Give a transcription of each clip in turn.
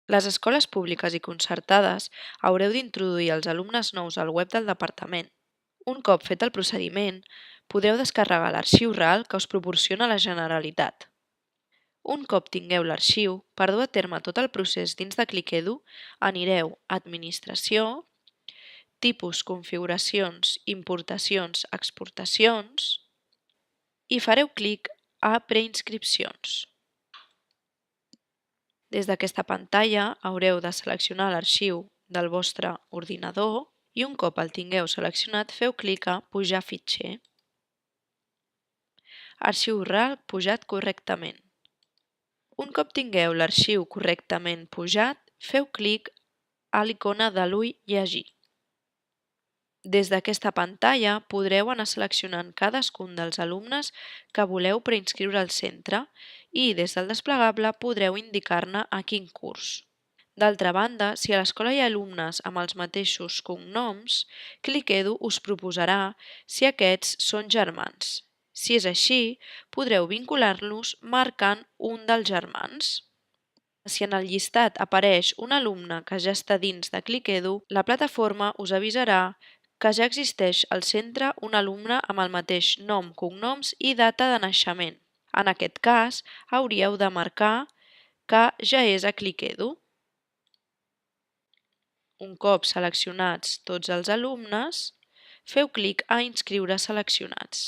Les escoles públiques i concertades haureu d'introduir els alumnes nous al web del departament. Un cop fet el procediment, podreu descarregar l'arxiu RAL que us proporciona la Generalitat. Un cop tingueu l'arxiu, per dur a terme tot el procés dins de ClickEdu, anireu a Administració, Tipus, Configuracions, Importacions, Exportacions i fareu clic a Preinscripcions. Des d'aquesta pantalla haureu de seleccionar l'arxiu del vostre ordinador i un cop el tingueu seleccionat feu clic a Pujar fitxer. Arxiu RAL pujat correctament. Un cop tingueu l'arxiu correctament pujat, feu clic a l'icona de l'ull Llegir. Des d'aquesta pantalla podreu anar seleccionant cadascun dels alumnes que voleu preinscriure al centre i des del desplegable podreu indicar-ne a quin curs. D'altra banda, si a l'escola hi ha alumnes amb els mateixos cognoms, ClickEdu us proposarà si aquests són germans. Si és així, podreu vincular-los marcant un dels germans. Si en el llistat apareix un alumne que ja està dins de ClickEdu, la plataforma us avisarà que ja existeix al centre un alumne amb el mateix nom, cognoms i data de naixement. En aquest cas, hauríeu de marcar que ja és a ClickEdu. Un cop seleccionats tots els alumnes, feu clic a Inscriure seleccionats.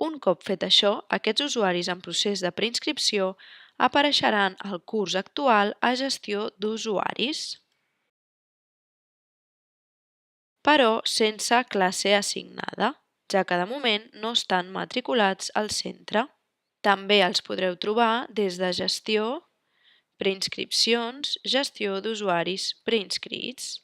Un cop fet això, aquests usuaris en procés de preinscripció apareixeran al curs actual a Gestió d'usuaris, però sense classe assignada, ja que de moment no estan matriculats al centre. També els podreu trobar des de Gestió, Preinscripcions, Gestió d'usuaris preinscrits.